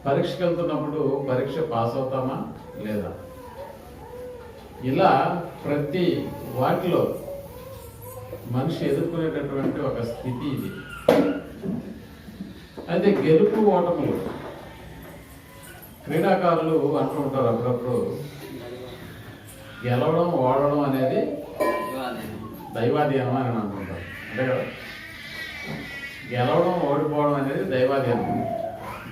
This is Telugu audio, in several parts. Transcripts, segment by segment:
పరీక్షకి వెళ్తున్నప్పుడు పరీక్ష పాస్ అవుతామా లేదా, ఇలా ప్రతి వాటిలో మనిషి ఎదుర్కొనేటటువంటి ఒక స్థితి ఇది. అయితే గెలుపు ఓటములు క్రీడాకారులు అంటూ ఉంటారు అప్పుడప్పుడు, గెలవడం ఓడడం అనేది దైవాధీనం అని అనుకుంటారు. అంతే కదా, గెలవడం ఓడిపోవడం అనేది దైవాధీనం,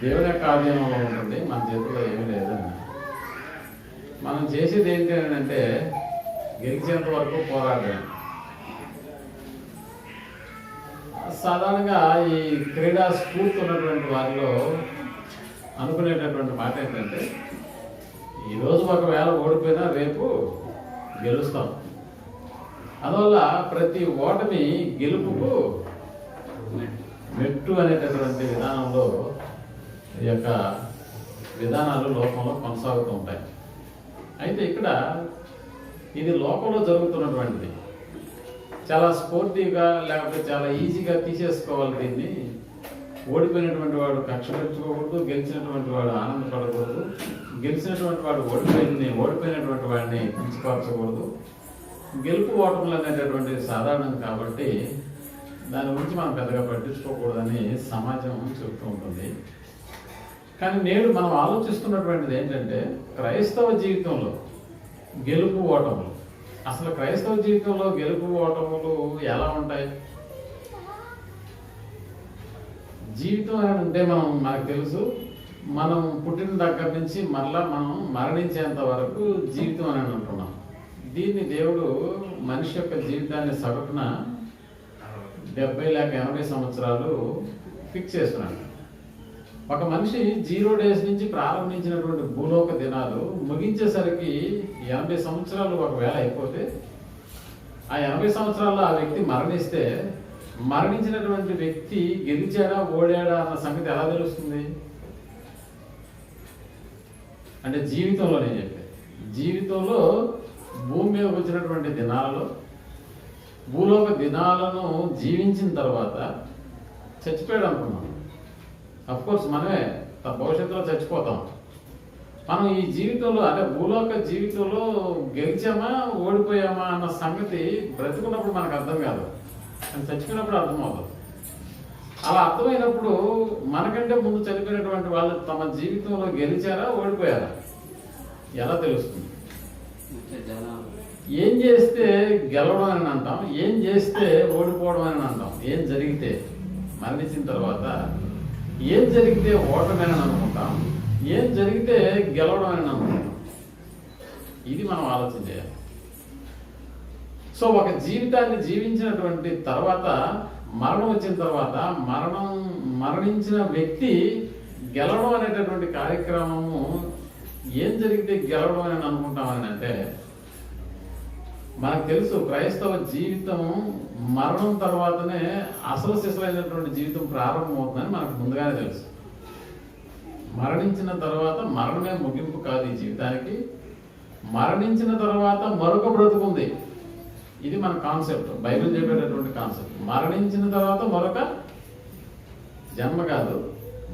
దేవుని యొక్క ఆధీనంలో ఉంటుంది, మన చేతుల్లో ఏమీ లేదని. మనం చేసేది ఏంటి అంటే గెలిచేంత వరకు పోరాడమే. సాధారణంగా ఈ క్రీడా స్ఫూర్తి ఉన్నటువంటి వారిలో అనుకునేటటువంటి మాట ఏంటంటే, ఈరోజు ఒకవేళ ఓడిపోయినా రేపు గెలుస్తాం. అందువల్ల ప్రతి ఓటమి గెలుపుకు మెట్టు అనేటటువంటి విధానంలో ఈ యొక్క విధానాలు లోకంలో కొనసాగుతూ ఉంటాయి. అయితే ఇక్కడ ఇది లోకంలో జరుగుతున్నటువంటిది, చాలా స్పోర్టివ్గా లేకపోతే చాలా ఈజీగా తీసేసుకోవాలి. దీన్ని ఓడిపోయినటువంటి వాడు కక్ష పెట్టుకోకూడదు, గెలిచినటువంటి వాడు ఆనందపడకూడదు, గెలిచినటువంటి వాడు ఓడిపోయినటువంటి వాడిని కించపరచకూడదు. గెలుపు ఓటములు అనేటటువంటిది సాధారణం కాబట్టి దాని గురించి మనం పెద్దగా పట్టించుకోకూడదని సమాజం చెబుతూ ఉంటుంది. కానీ నేడు మనం ఆలోచిస్తున్నటువంటిది ఏంటంటే, క్రైస్తవ జీవితంలో గెలుపు ఓటములు, అసలు క్రైస్తవ జీవితంలో గెలుపు ఓటములు ఎలా ఉంటాయి? జీవితం అని అంటే మనకు తెలుసు, మనం పుట్టిన దగ్గర నుంచి మరలా మనం మరణించేంత వరకు జీవితం అని అంటున్నాం. దీన్ని దేవుడు మనిషి యొక్క జీవితాన్ని సగటున 70 లేక 80 సంవత్సరాలు ఫిక్స్ చేస్తున్నాడు. ఒక మనిషి 0 డేస్ నుంచి ప్రారంభించినటువంటి భూలోక దినాలు ముగించేసరికి 80 సంవత్సరాలు ఒకవేళ అయిపోతే, ఆ 80 సంవత్సరాల్లో ఆ వ్యక్తి మరణిస్తే, మరణించినటువంటి వ్యక్తి గెలిచాడా ఓడాడా అన్న సంగతి ఎలా తెలుస్తుంది? అంటే జీవితంలో, నేను చెప్పాను, జీవితంలో భూమి మీద వచ్చినటువంటి దినాలలో భూలోక దినాలను జీవించిన తర్వాత చచ్చిపోయాడు అనుకున్నాం. అఫ్కోర్స్ మనమే భవిష్యత్తులో చచ్చిపోతాం. మనం ఈ జీవితంలో అంటే భూలోక జీవితంలో గెలిచామా ఓడిపోయామా అన్న సంగతి బ్రతుకున్నప్పుడు మనకు అర్థం కాదు, అని చచ్చిపోయినప్పుడు అర్థమవుతుంది. అలా అర్థమైనప్పుడు మనకంటే ముందు చనిపోయినటువంటి వాళ్ళు తమ జీవితంలో గెలిచారా ఓడిపోయారా ఎలా తెలుస్తుంది? ఏం చేస్తే గెలవడం అని అంటాం, ఏం చేస్తే ఓడిపోవడం అని అంటాం. ఏం జరిగితే, మరణించిన తర్వాత ఏం జరిగితే ఓటమేనని అనుకుంటాం, ఏం జరిగితే గెలవడం అని అనుకుంటాం. ఇది మనం ఆలోచన చేయాలి. సో ఒక జీవితాన్ని జీవించినటువంటి తర్వాత, మరణం వచ్చిన తర్వాత, మరణించిన వ్యక్తి గెలవడం అనేటటువంటి కార్యక్రమము ఏం జరిగితే గెలవడం అని అనుకుంటామని అంటే, మనకు తెలుసు క్రైస్తవ జీవితము మరణం తర్వాతనే అసలు సిసలైనటువంటి జీవితం ప్రారంభమవుతుందని మనకు ముందుగానే తెలుసు. మరణించిన తర్వాత మరణమే ముగింపు కాదు ఈ జీవితానికి, మరణించిన తర్వాత మరొక బ్రతుకుంది. ఇది మన కాన్సెప్ట్, బైబిల్ చెప్పేటటువంటి కాన్సెప్ట్. మరణించిన తర్వాత మరొక జన్మ కాదు,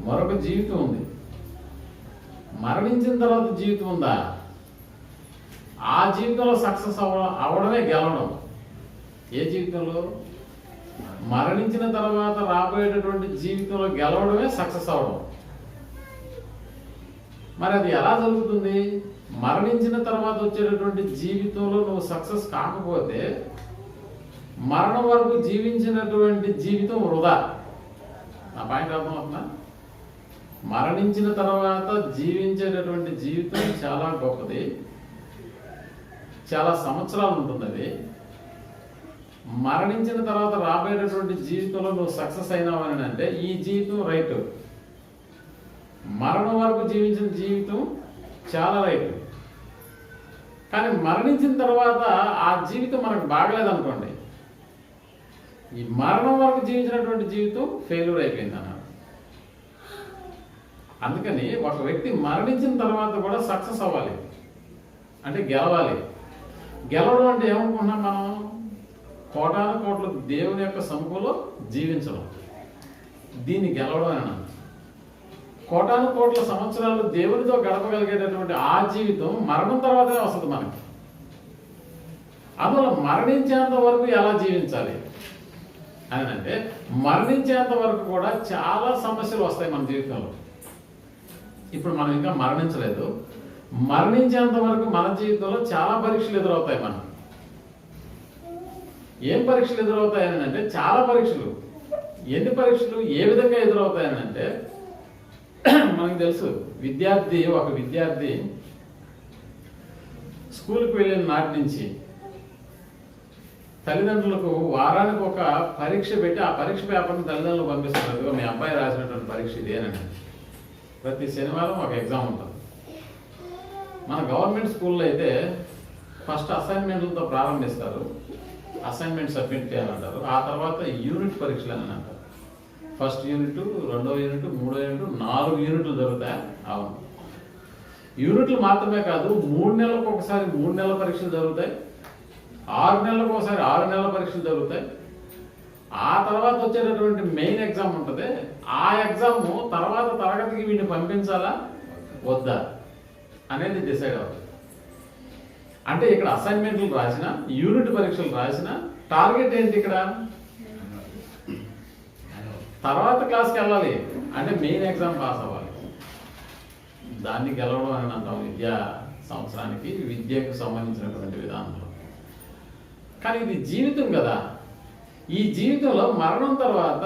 మరొక జీవితం ఉంది. మరణించిన తర్వాత జీవితం ఉందా? ఆ జీవితంలో సక్సెస్ అవడమే గెలవడం. ఏ జీవితంలో? మరణించిన తర్వాత రాబోయేటటువంటి జీవితంలో గెలవడమే సక్సెస్ అవడం. మరి అది ఎలా జరుగుతుంది? మరణించిన తర్వాత వచ్చేటటువంటి జీవితంలో నువ్వు సక్సెస్ కాకపోతే, మరణం వరకు జీవించినటువంటి జీవితం వృధా. నా పాయింట్ అర్థమవుతుందా? మరణించిన తర్వాత జీవించేటటువంటి జీవితం చాలా గొప్పది, చాలా సంవత్సరాలు ఉంటుంది అది. మరణించిన తర్వాత రాబోయేటటువంటి జీవితంలో నువ్వు సక్సెస్ అయినావని అంటే ఈ జీవితం రైట్, మరణం వరకు జీవించిన జీవితం చాలా రైట్. కానీ మరణించిన తర్వాత ఆ జీవితం మనకు బాగలేదనుకోండి, ఈ మరణం వరకు జీవించినటువంటి జీవితం ఫెయిల్యూర్ అయిపోయింది అన్నారు. అందుకని ఒక వ్యక్తి మరణించిన తర్వాత కూడా సక్సెస్ అవ్వాలి అంటే గెలవాలి. గెలవడం అంటే ఏమనుకుంటున్నాం మనం? కోటాను కోట్ల దేవుని యొక్క సముఖంలో జీవించడం, దీన్ని గెలవడం అని. కోటాను కోట్ల సంవత్సరాలు దేవునితో గడపగలిగేటటువంటి ఆ జీవితం మరణం తర్వాతే వస్తుంది మనకి. అందులో మరణించేంత వరకు ఎలా జీవించాలి అని అంటే, మరణించేంత వరకు కూడా చాలా సమస్యలు వస్తాయి మన జీవితంలో. ఇప్పుడు మనం ఇంకా మరణించలేదు, మరణించేంత వరకు మన జీవితంలో చాలా పరీక్షలు ఎదురవుతాయి. మనం ఏం పరీక్షలు ఎదురవుతాయని అంటే, చాలా పరీక్షలు. ఎన్ని పరీక్షలు ఏ విధంగా ఎదురవుతాయని అంటే, మనకు తెలుసు, ఒక విద్యార్థి స్కూల్కి వెళ్ళిన నాటి నుంచి తల్లిదండ్రులకు వారానికి ఒక పరీక్ష పెట్టి ఆ పరీక్ష పేపర్ని తల్లిదండ్రులు పంపిస్తున్నారు. మీ అబ్బాయి రాసినటువంటి పరీక్ష ఇదేనండి. ప్రతి శనివారం ఒక ఎగ్జామ్ ఉంటుంది. మన గవర్నమెంట్ స్కూల్లో అయితే ఫస్ట్ అసైన్మెంట్లతో ప్రారంభిస్తారు. అసైన్మెంట్ సబ్మిట్ చేయాలంటారు. ఆ తర్వాత యూనిట్ పరీక్షలు అని అంటారు. ఫస్ట్ యూనిట్, 2వ యూనిట్, 3వ యూనిట్, 4 యూనిట్లు జరుగుతాయి. అవును, యూనిట్లు మాత్రమే కాదు, 3 నెలలకు ఒకసారి 3 నెలల పరీక్షలు జరుగుతాయి. 6 నెలలకు ఒకసారి 6 నెలల పరీక్షలు జరుగుతాయి. ఆ తర్వాత వచ్చేటటువంటి మెయిన్ ఎగ్జామ్ ఉంటుంది. ఆ ఎగ్జామ్ తర్వాత తరగతికి వీడిని పంపించాలా వద్దా అనేది డిసైడ్ అవుతుంది. అంటే ఇక్కడ అసైన్మెంట్లు రాసిన, యూనిట్ పరీక్షలు రాసిన, టార్గెట్ ఏంటి ఇక్కడ? తర్వాత క్లాస్కి వెళ్ళాలి, అంటే మెయిన్ ఎగ్జామ్ పాస్ అవ్వాలి. దాన్ని గెలవడం అని అంటాం విద్యా సంవత్సరానికి, విద్యకు సంబంధించినటువంటి విధానంలో. కానీ ఇది జీవితం కదా. ఈ జీవితంలో మరణం తర్వాత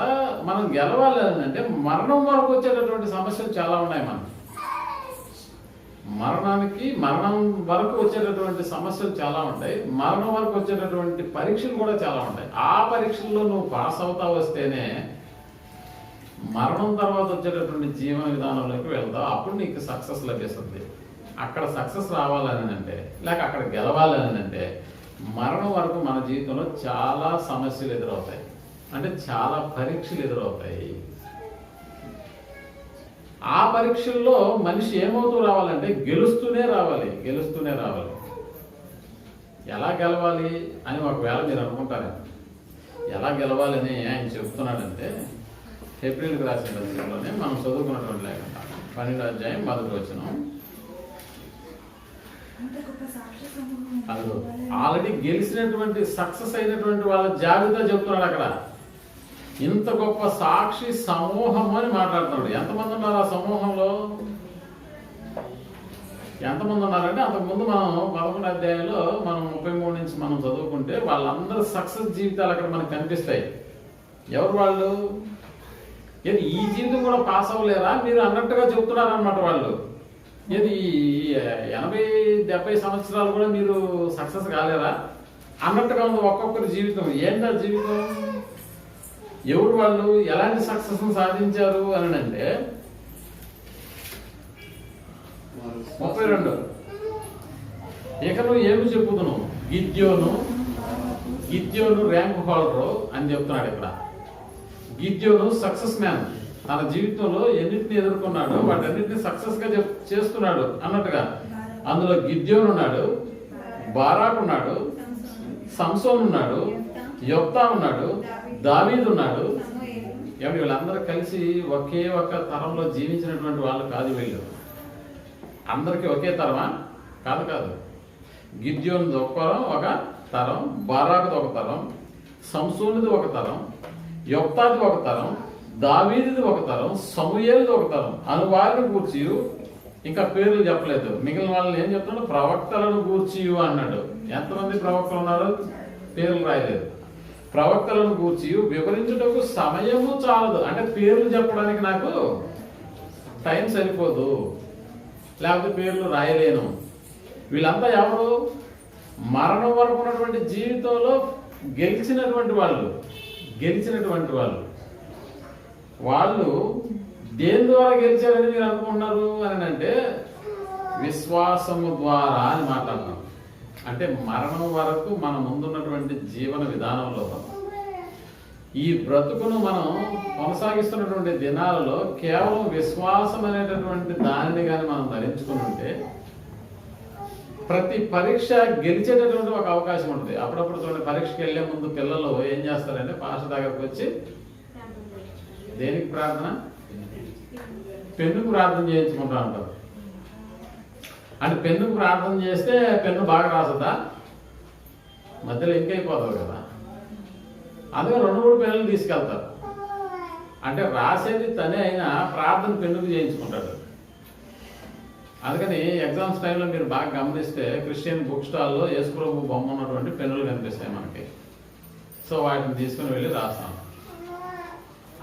మనం గెలవాలి అని అంటే, మరణం వరకు వచ్చేటటువంటి సమస్యలు చాలా ఉన్నాయి. మరణం వరకు వచ్చేటటువంటి సమస్యలు చాలా ఉంటాయి. మరణం వరకు వచ్చేటటువంటి పరీక్షలు కూడా చాలా ఉంటాయి. ఆ పరీక్షల్లో నువ్వు పాస్ అవుతా వస్తేనే మరణం తర్వాత వచ్చేటటువంటి జీవన విధానంలోకి వెళ్తావు. అప్పుడు నీకు సక్సెస్ లభిస్తుంది. అక్కడ సక్సెస్ రావాలని అంటే, లేక అక్కడ గెలవాలని అంటే, మరణం వరకు మన జీవితంలో చాలా సమస్యలు ఎదురవుతాయి. అంటే చాలా పరీక్షలు ఎదురవుతాయి. ఆ పరీక్షల్లో మనిషి ఏమవుతూ రావాలంటే, గెలుస్తూనే రావాలి. ఎలా గెలవాలి అని ఒకవేళ మీరు అనుకుంటారు. ఎలా గెలవాలని ఆయన చెప్తున్నాడంటే, ఏప్రిల్కి రాసిన పత్రికలోనే మనం చదువుకున్నటువంటి లేకుండా 12వ అధ్యాయం 1వ వచనం. ఆల్రెడీ గెలిచినటువంటి, సక్సెస్ అయినటువంటి వాళ్ళ జాబితా చెప్తున్నాడు అక్కడ. ఇంత గొప్ప సాక్షి సమూహం అని మాట్లాడుతున్నాడు. ఎంతమంది ఉన్నారు ఆ సమూహంలో? ఎంతమంది ఉన్నారంటే, అంతకుముందు మనం 11వ అధ్యాయంలో మనం 33 నుంచి మనం చదువుకుంటే వాళ్ళందరూ సక్సెస్ జీవితాలు అక్కడ మనకు కనిపిస్తాయి. ఎవరు వాళ్ళు? ఏది ఈ జీవితం కూడా పాస్ అవ్వలేరా మీరు అన్నట్టుగా చెప్తున్నారు అనమాట వాళ్ళు. ఏది 80-70 సంవత్సరాలు కూడా మీరు సక్సెస్ కాలేరా అన్నట్టుగా ఉంది ఒక్కొక్కరి జీవితం. ఏంటా జీవితం? ఎవరు వాళ్ళు? ఎలాంటి సక్సెస్ సాధించారు అని అంటే, 32 ఇక నువ్వు ఏమి చెప్పుతున్నావు? గిద్యోను ర్యాంక్ హోల్డరు అని చెప్తున్నాడు ఇక్కడ. గిద్యోను సక్సెస్ మ్యాన్. తన జీవితంలో ఎన్నింటిని ఎదుర్కొన్నాడు, వాటన్నింటినీ సక్సెస్ గా చేస్తున్నాడు అన్నట్టుగా. అందులో గిద్యోను ఉన్నాడు, బారాకు ఉన్నాడు, సంసోన్ ఉన్నాడు, యొప్తా ఉన్నాడు, దావీదు ఉన్నాడు. వీళ్ళందరూ కలిసి ఒకే ఒక తరంలో జీవించినటువంటి వాళ్ళు కాదు వీళ్ళు. అందరికీ ఒకే తరమా? కాదు. గిద్యోనుది ఒక తరం, బారాకుది ఒక తరం, సంసోనుది ఒక తరం, యొప్తాది ఒక తరం, దావీదుది ఒక తరం, సమూయేలుది ఒక తరం. అనువారిని గూర్చి ఇంకా పేర్లు చెప్పలేదు. మిగిలిన వాళ్ళని ఏం చెప్తున్నాడు? ప్రవక్తలను గూర్చి అన్నాడు. ఎంతమంది ప్రవక్తలు ఉన్నారు? పేర్లు రాయలేదు. ప్రవక్తలను గూర్చి వివరించుటకు సమయము చాలదు. అంటే పేర్లు చెప్పడానికి నాకు టైం సరిపోదు, లేకపోతే పేర్లు రాయలేను. వీళ్ళంతా ఎవరు? మరణం వరకు ఉన్నటువంటి జీవితంలో గెలిచినటువంటి వాళ్ళు దేని ద్వారా గెలిచారని మీరు అనుకుంటున్నారు అని అంటే, విశ్వాసము ద్వారా అని మాట్లాడుతున్నాం. అంటే మరణం వరకు మన ముందున్నటువంటి జీవన విధానంలో ఈ బ్రతుకును మనం కొనసాగిస్తున్నటువంటి దినాలలో కేవలం విశ్వాసం అనేటటువంటి దానిని కానీ మనం ధరించుకుని ఉంటే, ప్రతి పరీక్ష గెలిచేటటువంటి ఒక అవకాశం ఉంటుంది. అప్పుడప్పుడు చూడండి, పరీక్షకి వెళ్లే ముందు పిల్లలు ఏం చేస్తారంటే, పాస్టర్ దగ్గరకు వచ్చి దేనికి ప్రార్థన? పెన్నుకు ప్రార్థన చేయించుకుంటా ఉంటారు. అంటే పెన్నుకు ప్రార్థన చేస్తే పెన్ను బాగా రాసదా, మధ్యలో ఇంకైపోతుంది కదా. అందుకే 2-3 పెన్నులు తీసుకెళ్తారు. అంటే రాసేది తనే అయినా ప్రార్థన పెన్నుకు చేయించుకుంటాడు. అందుకని ఎగ్జామ్స్ టైంలో మీరు బాగా గమనిస్తే క్రిస్టియన్ బుక్ స్టాల్లో యేసుప్రభు బొమ్మ ఉన్నటువంటి పెన్నులు కనిపిస్తాయి మనకి. సో వాటిని తీసుకుని వెళ్ళి రాస్తాం.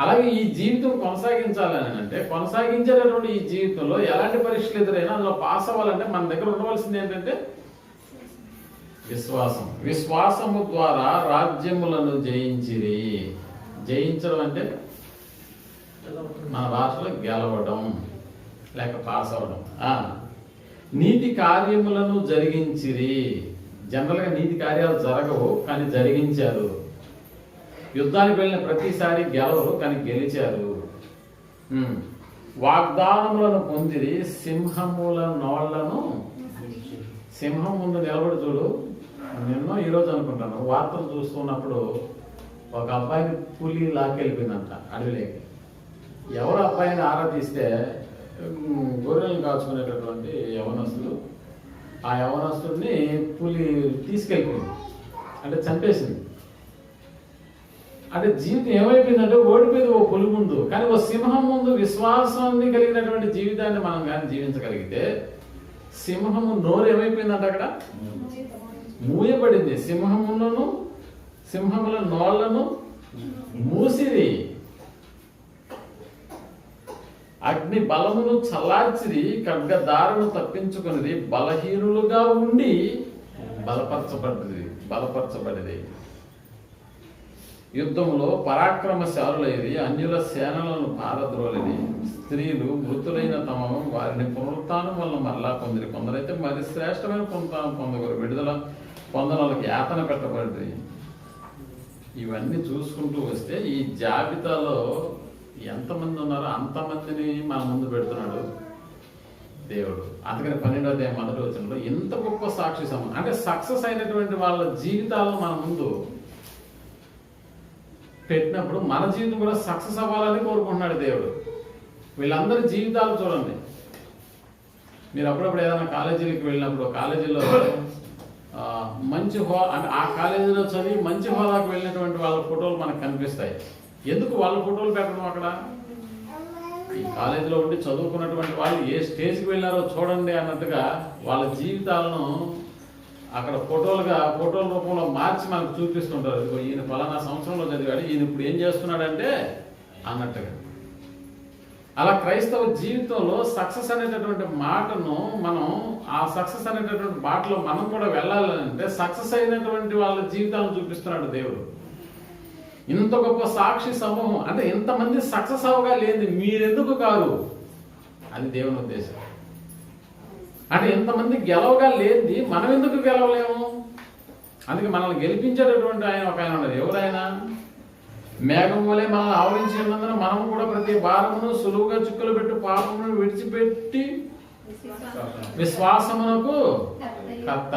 అలాగే ఈ జీవితం కొనసాగించాలని అంటే కొనసాగించేటటువంటి ఈ జీవితంలో ఎలాంటి పరీక్షలు ఎదురైనా అందులో పాస్ అవ్వాలంటే మన దగ్గర ఉండవలసింది ఏంటంటే విశ్వాసం. విశ్వాసము ద్వారా రాజ్యములను జయించిరి. జయించడం అంటే మన భాషలో గెలవడం లేక పాస్ అవ్వడం. నీతి కార్యములను జరిగించిరి. జనరల్గా నీతి కార్యాలు జరగవు, కానీ జరిగించారు. యుద్ధానికి వెళ్ళిన ప్రతిసారి గెలవరు, కానీ గెలిచారు. వాగ్దానములను పొందిరి. సింహముల నోళ్లను, సింహం ముందు నిలబడి చూడు. నిన్నో ఈరోజు అనుకుంటాను వార్తలు చూస్తున్నప్పుడు ఒక అబ్బాయిని పులి లాక్కెళ్ళిపోయిందంట అడవిలోకి. ఎవరు అబ్బాయిని ఆరా తీస్తే గొర్రెలను కాచుకునేటటువంటి యవనస్తులు, ఆ యవనస్తుడిని పులి తీసుకెళ్ళిపోయింది, అంటే చంపేసింది. అంటే జీవితం ఏమైపోయిందంటే ఓడిపోయింది ఓ పులి ముందు. కానీ ఓ సింహం ముందు విశ్వాసాన్ని కలిగినటువంటి జీవితాన్ని మనం కానీ జీవించగలిగితే సింహము నోరు ఏమైపోయిందంట అక్కడ మూయబడింది. సింహములను, సింహముల నోళ్లను మూసిరి. అగ్ని బలమును చల్లార్చిరి. ఖడ్గదారును తప్పించుకున్నది. బలహీనులుగా ఉండి బలపరచబడింది. యుద్ధంలో పరాక్రమశాలులైది. అన్యుల సేనలను పారద్రోలిది. స్త్రీలు మృతులైన తమ వారిని పునరుత్థానం వల్ల మరలా పొందిరి. కొందరైతే మరి శ్రేష్టమైన పునరుత్థానం పొందగలరు. విడుదల పొందనలకు యాతన పెట్టబడింది. ఇవన్నీ చూసుకుంటూ వస్తే ఈ జాబితాలో ఎంతమంది ఉన్నారో అంతమందిని మన ముందు పెడుతున్నాడు దేవుడు. అందుకని 12వ అధ్యాయం 1వ వచనంలో ఇంత గొప్ప సాక్షి సమూహం, అంటే సక్సెస్ అయినటువంటి వాళ్ళ జీవితాలను మన ముందు పెట్టినప్పుడు మన జీవితం కూడా సక్సెస్ అవ్వాలని కోరుకుంటున్నాడు దేవుడు. వీళ్ళందరి జీవితాలు చూడండి. మీరు అప్పుడప్పుడు ఏదైనా కాలేజీలకు వెళ్ళినప్పుడు కాలేజీలో మంచి అంటే ఆ కాలేజీలో చదివి మంచి హోదాకు వెళ్ళినటువంటి వాళ్ళ ఫోటోలు మనకు కనిపిస్తాయి. ఎందుకు వాళ్ళ ఫోటోలు పెట్టడం అక్కడ? ఈ కాలేజీలో ఉండి చదువుకున్నటువంటి వాళ్ళు ఏ స్టేజ్కి వెళ్ళారో చూడండి అన్నట్టుగా వాళ్ళ జీవితాలను అక్కడ ఫోటోల రూపంలో మార్చి మనకు చూపిస్తుంటారు. ఈయన ఫలానా సంవత్సరంలో చదివాడు, ఈయన ఇప్పుడు ఏం చేస్తున్నాడంటే అన్నట్టుగా. అలా క్రైస్తవ జీవితంలో సక్సెస్ అనేటటువంటి మాటను మనం ఆ సక్సెస్ అనేటటువంటి బాటలో మనం కూడా వెళ్ళాలంటే సక్సెస్ అయినటువంటి వాళ్ళ జీవితాలను చూపిస్తున్నాడు దేవుడు. ఇంత గొప్ప సాక్షి సమూహం, అంటే ఇంతమంది సక్సెస్ అవ్వగా లేదు మీరెందుకు కాదు, అది దేవుని ఉద్దేశం. అంటే ఇంతమంది గెలవగా లేనిది మనం ఎందుకు గెలవలేము? అందుకే మనల్ని గెలిపించేటటువంటి ఆయన ఒక ఆయన ఉన్నారు. ఎవరైనా మేఘం వలె మనల్ని ఆవరించి ఉన్నందున మనము కూడా ప్రతి భారమును సులువుగా చిక్కులు పెట్టి పాపమును విడిచిపెట్టి విశ్వాసమునకు కర్త.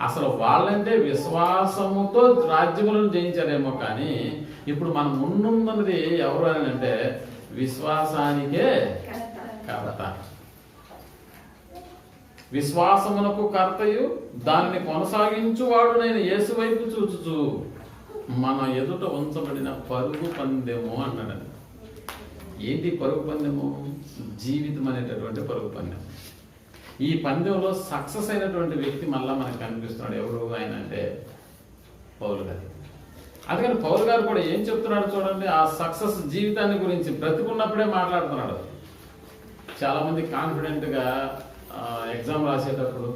అసలు వాళ్ళంటే విశ్వాసముతో రాజ్యములను జయించారేమో, కానీ ఇప్పుడు మనం ముందున్నది ఎవరు అని అంటే విశ్వాసానికే కర్త. విశ్వాసమునకు కర్తయు దానిని కొనసాగించువాడునైన యేసు వైపు చూచుచు మన ఎదుట ఉంచబడిన పరుగు పందెము అన్నాడు. ఏంటి పరుగు పందెము? జీవితం అనేటటువంటి పరుగు పందెం. ఈ పందెంలో సక్సెస్ అయినటువంటి వ్యక్తి మళ్ళా మనకు కనిపిస్తున్నాడు. ఎవరు ఆయన అంటే పౌలు గారు. అందుకని పౌలు గారు కూడా ఏం చెప్తున్నాడు చూడండి. ఆ సక్సెస్ జీవితాన్ని గురించి బ్రతికున్నప్పుడే మాట్లాడుతున్నాడు. చాలా మంది కాన్ఫిడెంట్గా ఎగ్జామ్ రాసేటప్పుడు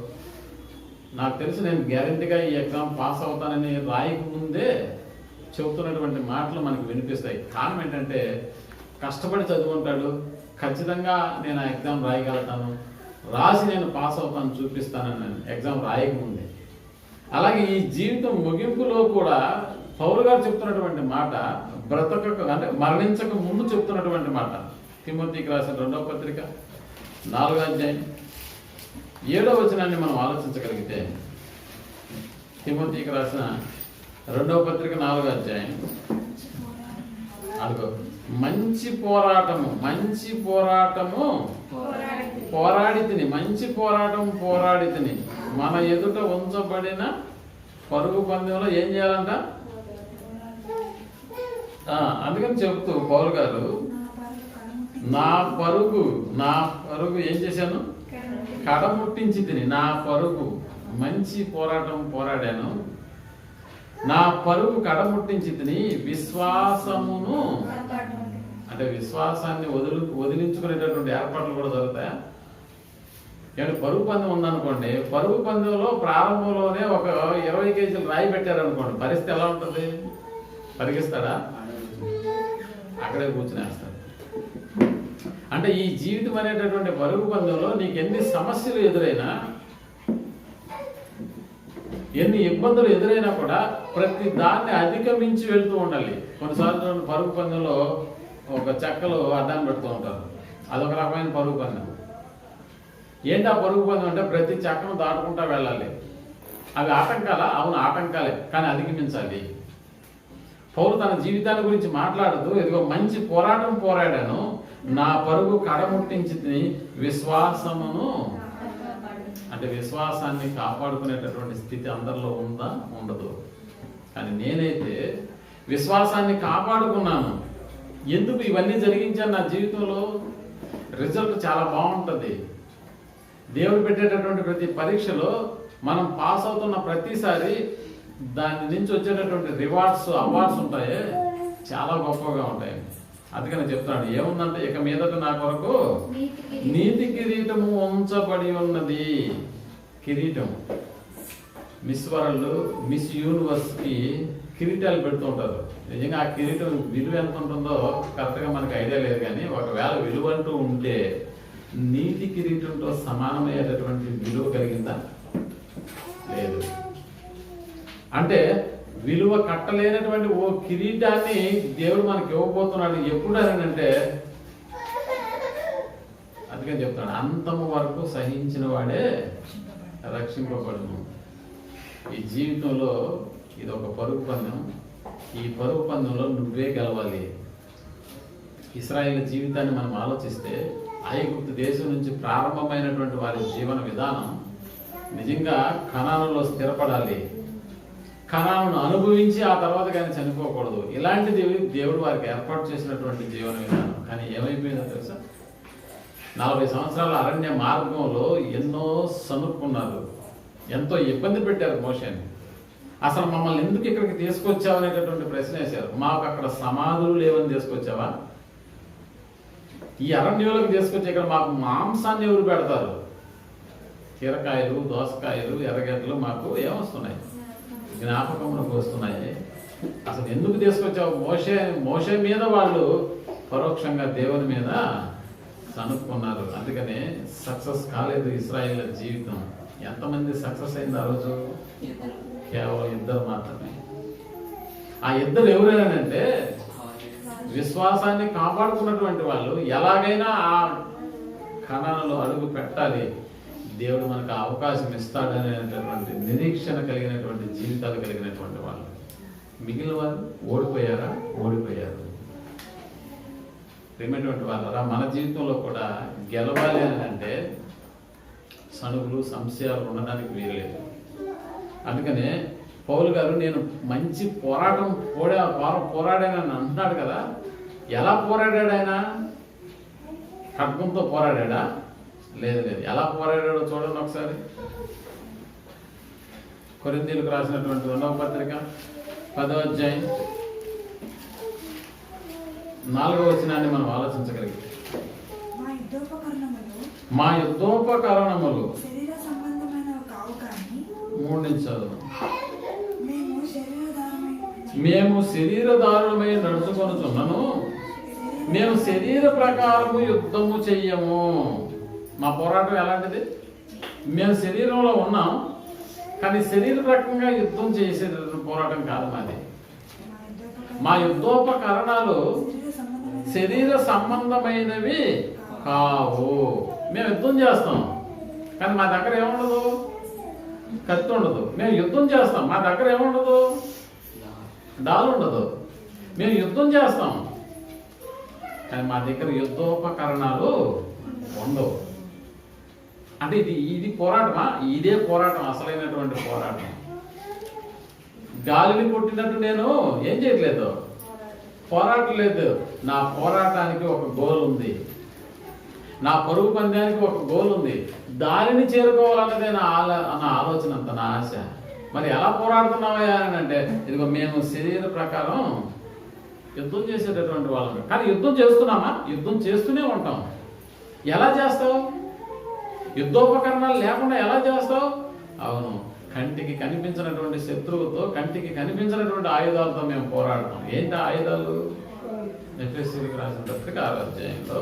నాకు తెలిసి నేను గ్యారెంటీగా ఈ ఎగ్జామ్ పాస్ అవుతానని రాయక ముందే చెబుతున్నటువంటి మాటలు మనకు వినిపిస్తాయి. కారణం ఏంటంటే కష్టపడి చదువుకుంటాడు, ఖచ్చితంగా నేను ఆ ఎగ్జామ్ రాయగలుగుతాను, రాసి నేను పాస్ అవుతాను చూపిస్తానని ఎగ్జామ్ రాయకముందే. అలాగే ఈ జీవితం ముగింపులో కూడా పౌలు గారు చెప్తున్నటువంటి మాట అంటే మరణించక ముందు చెప్తున్నటువంటి మాట. తిమోతికి రాసిన 2వ పత్రిక 4వ అధ్యాయం 7వ వచనాన్ని మనం ఆలోచించగలిగితే, తిమోతికి రాసిన 2వ పత్రిక 4వ అధ్యాయం అడుగు మంచి పోరాటము పోరాడి తిని, మంచి పోరాటం పోరాడి తిని, మన ఎదుట ఉంచబడిన పరుగు పందెంలో ఏం చేయాలంట? అందుకని చెబుతూ పౌలు గారు, నా పరుగు ఏం చేశాను? కడముట్టించి తిని, నా పరుగు మంచి పోరాటం పోరాడాను, నా పరుగు కడముట్టించి తిని విశ్వాసమును, అంటే విశ్వాసాన్ని వదిలించుకునేటటువంటి ఏర్పాట్లు కూడా జరుగుతాయా? ఏమంటే పరుగు పందెం ఉందనుకోండి, పరుగు పందెంలో ప్రారంభంలోనే ఒక 20 కేజీలు రాయి పెట్టారనుకోండి, పరిస్థితి ఎలా ఉంటుంది? పరిగిస్తాడా? అక్కడే కూర్చునేస్తాడు. అంటే ఈ జీవితం అనేటటువంటి పరుగు పందెంలో నీకు ఎన్ని సమస్యలు ఎదురైనా, ఎన్ని ఇబ్బందులు ఎదురైనా కూడా ప్రతి దాన్ని అధిగమించి వెళ్తూ ఉండాలి. కొన్నిసార్లు పరుగు పందెంలో ఒక చెక్కలు అడ్డాన్ని పెడుతూ ఉంటారు, అదొక రకమైన పరుగు పందెం. ఏంటి ఆ పరుగు పందెం అంటే ప్రతి చెక్కను దాటుకుంటా వెళ్ళాలి. అవి ఆటంకాలా? అవును ఆటంకాలే, కానీ అధిగమించాలి. పౌలు తన జీవితాన్ని గురించి మాట్లాడుతూ, ఇదిగో మంచి పోరాటం పోరాడాను, నా పరుగు కడముట్టించి విశ్వాసమును, అంటే విశ్వాసాన్ని కాపాడుకునేటటువంటి స్థితి అందరిలో ఉందా? ఉండదు. కానీ నేనైతే విశ్వాసాన్ని కాపాడుకున్నాను. ఎందుకు ఇవన్నీ జరిగించాను నా జీవితంలో? రిజల్ట్ చాలా బాగుంటుంది. దేవుడు పెట్టేటటువంటి ప్రతి పరీక్షలో మనం పాస్ అవుతున్న ప్రతిసారి దాని నుంచి వచ్చేటటువంటి రివార్డ్స్, అవార్డ్స్ ఉంటాయి, చాలా గొప్పగా ఉంటాయి. అందుకని చెప్తాను, ఏముందంటే, ఇక మీదట నా కొరకు నీతి కిరీటము ఉంచబడి ఉన్నది. కిరీటం, మిస్ వరల్డ్, మిస్ యూనివర్స్కి కిరీటాలు పెడుతూ ఉంటారు. నిజంగా ఆ కిరీటం విలువ ఎంత ఉంటుందో కరెక్ట్గా మనకు ఐడియా లేదు, కానీ ఒకవేళ విలువ అంటూ ఉంటే నీతి కిరీటంతో సమానమయ్యేటటువంటి విలువ కలిగిందా? లేదు. అంటే విలువ కట్టలేనటువంటి ఓ కిరీటాన్ని దేవుడు మనకి ఇవ్వబోతున్నాడు. ఎప్పుడు అంటే, అందుకని చెప్తాడు, అంతము వరకు సహించిన వాడే రక్షింపబడును. ఈ జీవితంలో ఇది ఒక పరుగు పందెం. ఈ పరుగు పందెంలో నువ్వే గెలవాలి. ఇశ్రాయేలు జీవితాన్ని మనం ఆలోచిస్తే, ఐగుప్తు దేశం నుంచి ప్రారంభమైనటువంటి వారి జీవన విధానం నిజంగా కనానులో స్థిరపడాలి. కనాను అనుభవించి ఆ తర్వాత కానీ చనిపోకూడదు. ఇలాంటిది దేవుడు వారికి ఏర్పాటు చేసినటువంటి జీవన విధానం. కానీ ఏమైపోయిందో తెలుసా? 40 సంవత్సరాల అరణ్య మార్గంలో ఎన్నో సనుక్కున్నారు, ఎంతో ఇబ్బంది పెట్టారు మోషేని. అసలు మమ్మల్ని ఎందుకు ఇక్కడికి తీసుకొచ్చావు అనేటటువంటి ప్రశ్న వేశారు. మాకు అక్కడ సమాధులు లేవని తీసుకొచ్చావా? ఈ అరణ్యంలోకి తీసుకొచ్చి ఇక్కడ మాకు మాంసాన్ని ఎవరు పెడతారు? కీరకాయలు, దోసకాయలు, ఎర్రగడ్డలు మాకు ఏమొస్తున్నాయి? జ్ఞాపకంలోకి వస్తున్నాయి. అసలు ఎందుకు తీసుకొచ్చావు? మోషే మీద వాళ్ళు పరోక్షంగా దేవుని మీద సనుక్కున్నారు. అందుకనే సక్సెస్ కాలేదు ఇశ్రాయేలు జీవితం. ఎంతమంది సక్సెస్ అయింది ఆ రోజు? కేవలం 2 మాత్రమే. ఆ 2 ఎవరైనానంటే విశ్వాసాన్ని కాపాడుకున్నటువంటి వాళ్ళు. ఎలాగైనా ఆ కణాలలో అడుగు పెట్టాలి, దేవుడు మనకు అవకాశం ఇస్తాడనేటటువంటి నిరీక్షణ కలిగినటువంటి జీవితాలు కలిగినటువంటి వాళ్ళు. మిగిలిన వారు ఓడిపోయారా? ఓడిపోయారు. ప్రేమైనటువంటి వాళ్ళరా, మన జీవితంలో కూడా గెలవాలి అని అంటే సనుగులు, సంశయాలు ఉండడానికి వీరలేదు. అందుకనే పౌలు గారు, నేను మంచి పోరాటం పోరాడానని అంటున్నాడు కదా. ఎలా పోరాడాడు ఆయన? ఖడ్గంతో పోరాడా? లేదు. ఎలా పోరాడాడో చూడండి ఒకసారి. కొరింథీయులకు రాసినటువంటి 2వ పత్రిక 10వ అధ్యాయం 4వ వచనాన్ని మనం ఆలోచించగలిగితే, మా యుద్ధోపకరణములు 3 నుంచి చదువు. మేము శరీరధారులమై నడుచుకొనుచున్నను, మేము శరీర ప్రకారము యుద్ధము చెయ్యము. మా పోరాటం ఎలాంటిది? మేము శరీరంలో ఉన్నాం, కానీ శరీర రకంగా యుద్ధం చేసే పోరాటం కాదు మాది. మా యుద్ధోపకరణాలు శరీర సంబంధమైనవి కావు. మేము యుద్ధం చేస్తాం, కానీ మా దగ్గర ఏముండదు? కత్తి ఉండదు. మేము యుద్ధం చేస్తాం, మా దగ్గర ఏముండదు? డాల్ ఉండదు. మేము యుద్ధం చేస్తాం, కానీ మా దగ్గర యుద్ధోపకరణాలు ఉండవు. అంటే ఇది పోరాటమా? ఇదే పోరాటం, అసలైనటువంటి పోరాటం. గాలిని కొట్టినట్టు నేను ఏం చేయట్లేదు, పోరాటం లేదు. నా పోరాటానికి ఒక గోల్ ఉంది, నా పరుగు పందానికి ఒక గోల్ ఉంది. దానిని చేరుకోవాలన్నదే నా ఆలోచన, అంత నా ఆశ. మరి ఎలా పోరాడుతున్నావా అని అంటే, ఇదిగో మేము శరీర ప్రకారం యుద్ధం చేసేటటువంటి వాళ్ళం. కానీ యుద్ధం చేస్తున్నామా? యుద్ధం చేస్తూనే ఉంటాం. ఎలా చేస్తావు? యుద్ధోపకరణాలు లేకుండా ఎలా చేస్తావు? అవును, కంటికి కనిపించినటువంటి శత్రువుతో, కంటికి కనిపించినటువంటి ఆయుధాలతో మేము పోరాడతాం. ఏంటి ఆయుధాలు? ఎఫెసీయులకు రాసిన పత్రిక 6వ అధ్యాయంలో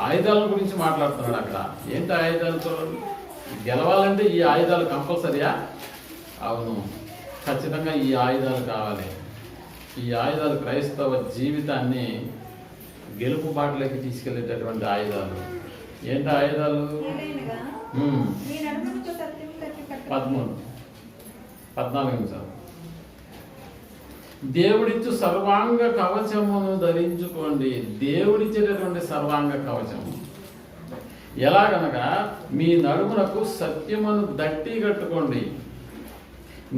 ఆయుధాల గురించి మాట్లాడుతున్నాడు. అక్కడ ఏంటి ఆయుధాలు చూడండి. గెలవాలంటే ఈ ఆయుధాలు కంపల్సరియా? అవును, ఖచ్చితంగా ఈ ఆయుధాలు కావాలి. ఈ ఆయుధాలు క్రైస్తవ జీవితాన్ని గెలుపు బాటలోకి తీసుకెళ్లేటటువంటి ఆయుధాలు. ఏంటి ఆయుధాలు? 14 నిమిషాలు. దేవుడిచ్చు సర్వాంగ కవచమును ధరించుకోండి. దేవుడిచ్చేటటువంటి సర్వాంగ కవచము ఎలాగనగా, మీ నడుమునకు సత్యమును దట్టి కట్టుకోండి,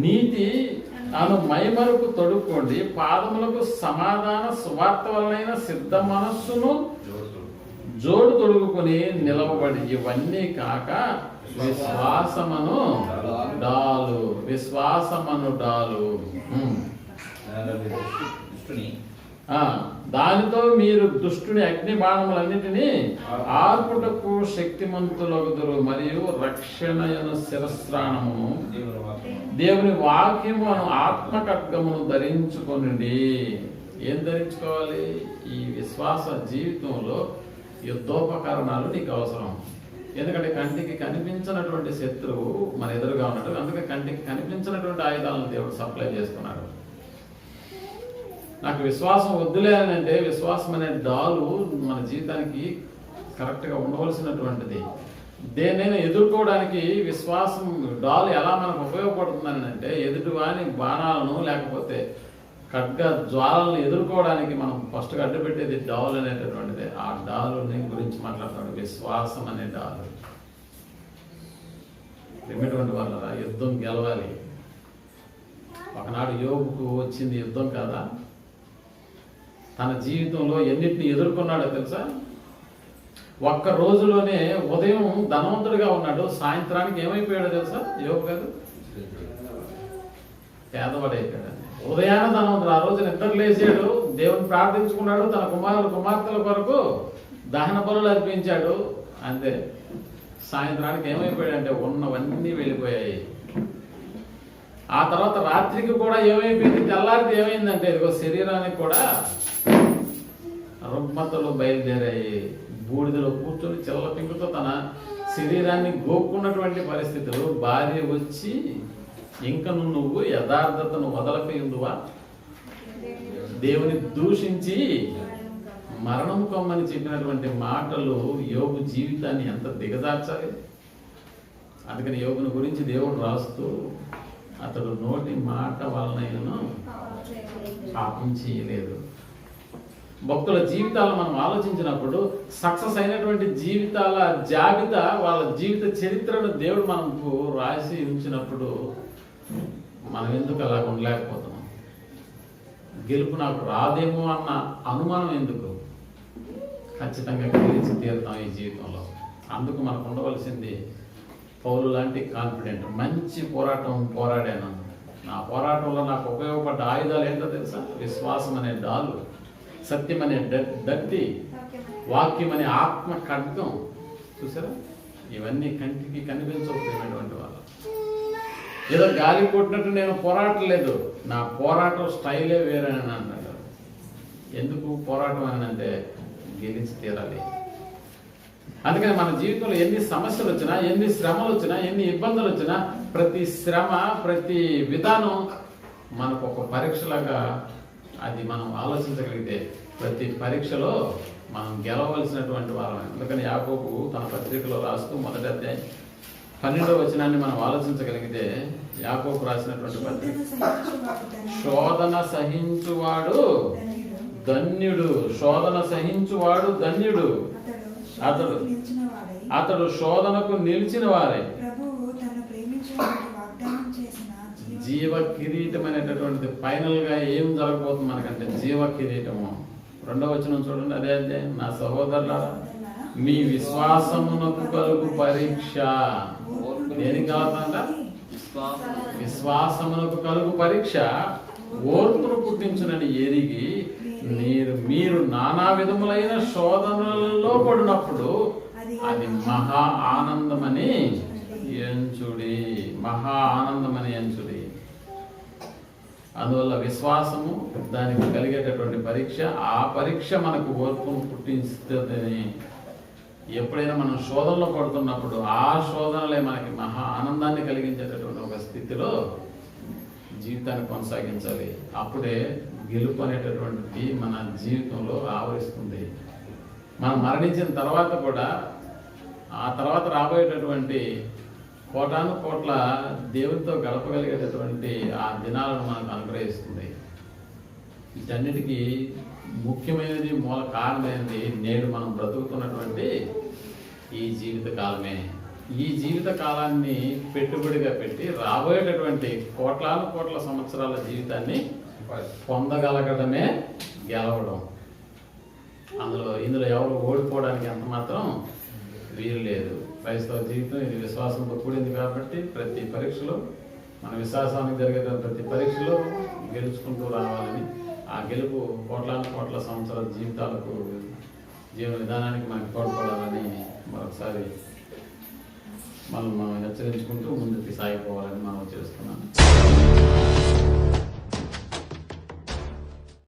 నీతి అను మైమరుకు తొడుక్కోండి, పాదములకు సమాధాన సువార్త వలనైన సిద్ధ మనస్సును జోడు తొడుగుకొని నిలవబడి, ఇవన్నీ కాక విశ్వాసమను డాలు, విశ్వాసమను డాలు, దానితో మీరు దుష్టుని అగ్ని బాణములన్నిటినీ ఆర్పుటకు శక్తిమంతులగుదురు. మరియు రక్షణయను శిరస్త్రాణమును దేవుని వాక్యము అను ఆత్మఖడ్గమును ధరించుకొనండి. ఏం ధరించుకోవాలి? ఈ విశ్వాస జీవితంలో యుద్ధోపకరణాలు నీకు అవసరం. ఎందుకంటే కంటికి కనిపించినటువంటి శత్రువు మన ఎదురుగా ఉన్నాడు. అందుకే కంటికి కనిపించినటువంటి ఆయుధాలను దేవుడు సప్లై చేస్తున్నాడు. నాకు విశ్వాసం వద్దులే అని అంటే, విశ్వాసం అనే డాలు మన జీవితానికి కరెక్ట్గా ఉండవలసినటువంటిది. దేన్నైనా ఎదుర్కోవడానికి విశ్వాసం డాలు ఎలా మనకు ఉపయోగపడుతుందని అంటే, ఎదుటివాని బాణాలను లేకపోతే ఖడ్గ జ్వాలను ఎదుర్కోవడానికి మనం ఫస్ట్గా అడ్డు పెట్టేది డాల్ అనేటటువంటిది. ఆ డాలుని గురించి మాట్లాడుతాడు, విశ్వాసం అనే డాలు. ఏమిటువంటి వాళ్ళ యుద్ధం గెలవాలి. ఒకనాడు యోగుకు వచ్చింది యుద్ధం కాదా? తన జీవితంలో ఎన్నిటిని ఎదుర్కొన్నాడో తెలుసా? ఒక్క రోజులోనే ఉదయం ధనవంతుడిగా ఉన్నాడు, సాయంత్రానికి ఏమైపోయాడో తెలుసా? యోగు కాదు, పేదవాడైపోయాడు. ఉదయాన ధనవంతుడు, ఆ రోజు నిద్ర లేచాడు, దేవుని ప్రార్థించుకున్నాడు, తన కుమార్తెల కొరకు దహన బలులు అర్పించాడు, అంతే. సాయంత్రానికి ఏమైపోయాడంటే ఉన్నవన్నీ వెళ్ళిపోయాయి. ఆ తర్వాత రాత్రికి కూడా ఏమైపోయింది? తెల్లారికి ఏమైందంటే, ఇదిగో శరీరానికి కూడా రుగ్మతలు బయలుదేరాయి. బూడిదలో కూర్చొని చిల్ల పింకుతో తన శరీరాన్ని గోక్కున్నటువంటి పరిస్థితులు. భార్య వచ్చి, ఇంకను నువ్వు యథార్థతను వదలకయుందువా, దేవుని దూషించి మరణం కొమ్మని చెప్పినటువంటి మాటలు యోగు జీవితాన్ని ఎంత దిగజార్చాలి. అందుకని యోగుని గురించి దేవుడు రాస్తూ, అతడు నోటి మాట వలనైనను పాపం చేయలేదు. భక్తుల జీవితాలను మనం ఆలోచించినప్పుడు సక్సెస్ అయినటువంటి జీవితాల జాబితా, వాళ్ళ జీవిత చరిత్రను దేవుడు మనకు రాసి ఉంచినప్పుడు మనం ఎందుకు అలా ఉండలేకపోతున్నాం? గెలుపు నాకు రాదేమో అన్న అనుమానం ఎందుకు? ఖచ్చితంగా గెలిచి తీరుతాం ఈ జీవితంలో. అందుకు మనకు ఉండవలసింది పౌలు లాంటి కాన్ఫిడెంట్. మంచి పోరాటం పోరాడాను, నా పోరాటంలో నాకు ఉపయోగపడ్డ ఆయుధాలు ఏంటో తెలుసా? విశ్వాసం అనే డాలు, సత్యం అనే దత్తి, వాక్యం అనే ఆత్మ ఖడ్గం. చూసారా, ఇవన్నీ కంటికి కనిపించకపోయినటువంటి వాళ్ళు. ఏదో గాలి కొట్టినట్టు నేను పోరాటం లేదు, నా పోరాటం స్టైలే వేరే అని అన్నాడు. ఎందుకు పోరాటం అని అంటే, గెలిచి తీరాలి. అందుకని మన జీవితంలో ఎన్ని సమస్యలు వచ్చినా, ఎన్ని శ్రమలు వచ్చినా, ఎన్ని ఇబ్బందులు వచ్చినా, ప్రతి శ్రమ, ప్రతి విధానం మనకు ఒక పరీక్షలాగా అది మనం ఆలోచించగలిగితే ప్రతి పరీక్షలో మనం గెలవలసినటువంటి వారం. అందుకని యాకోబు తన పత్రికలో రాస్తూ మొదటి అధ్యాయం 12వ వచనాన్ని మనం ఆలోచించగలిగితే, యాకోబు రాసినటువంటి పత్రిక, శోధన సహించువాడు ధన్యుడు, శోధన సహించువాడు ధన్యుడు. అతడు అతడు శోధనకు నిలిచిన వారే. జీవ కిరీటం అనేటటువంటిది ఫైనల్ గా ఏం జరగబోతుంది మనకంటే జీవ కిరీటము. 2వ వచనం చూడండి, అదే నా సహోదరులారా, మీ విశ్వాసమునకు కలుగు పరీక్ష దేనికి కావాలంట? విశ్వాసమునకు కలుగు పరీక్ష ఓర్పును పుట్టించునని ఎరిగి మీరు నానా విధములైన శోధనలలో పడినప్పుడు అది మహా ఆనందమని ఎంచుడి. మహా ఆనందమని ఎంచుడి. అందువల్ల విశ్వాసము దానికి కలిగేటటువంటి పరీక్ష, ఆ పరీక్ష మనకు ఓర్పును పుట్టిస్తుందని. ఎప్పుడైనా మనం శోధనలో పడుతున్నప్పుడు ఆ శోధనలే మనకి మహా ఆనందాన్ని కలిగించేటటువంటి ఒక స్థితిలో జీవితాన్ని కొనసాగించాలి. అప్పుడే గెలుపు అనేటటువంటిది మన జీవితంలో ఆవరిస్తుంది. మనం మరణించిన తర్వాత కూడా ఆ తర్వాత రాబోయేటటువంటి కోటాను కోట్ల దేవునితో గడపగలిగేటటువంటి ఆ దినాలను మనకు అనుగ్రహిస్తుంది. వీటన్నిటికీ ముఖ్యమైనది, మూల కారణమైనది నేడు మనం బ్రతుకుతున్నటువంటి ఈ జీవిత కాలమే. ఈ జీవిత కాలాన్ని పెట్టుబడిగా పెట్టి రాబోయేటటువంటి కోట్లాను కోట్ల సంవత్సరాల జీవితాన్ని పొందగలగడమే గెలవడం. ఇందులో ఎవరు ఓడిపోవడానికి ఎంత మాత్రం వీలు లేదు. క్రైస్తవ జీవితం ఇది విశ్వాసంతో కూడింది కాబట్టి ప్రతి పరీక్షలో, మన విశ్వాసానికి జరిగే ప్రతి పరీక్షలో గెలుచుకుంటూ రావాలని, ఆ గెలుపు కోట్లాను కోట్ల సంవత్సరాల జీవితాలకు, జీవన విధానానికి మనకు తోడ్పడాలని మరొకసారి మనం హెచ్చరించుకుంటూ ముందుకు సాగిపోవాలని మనం చేస్తున్నాం.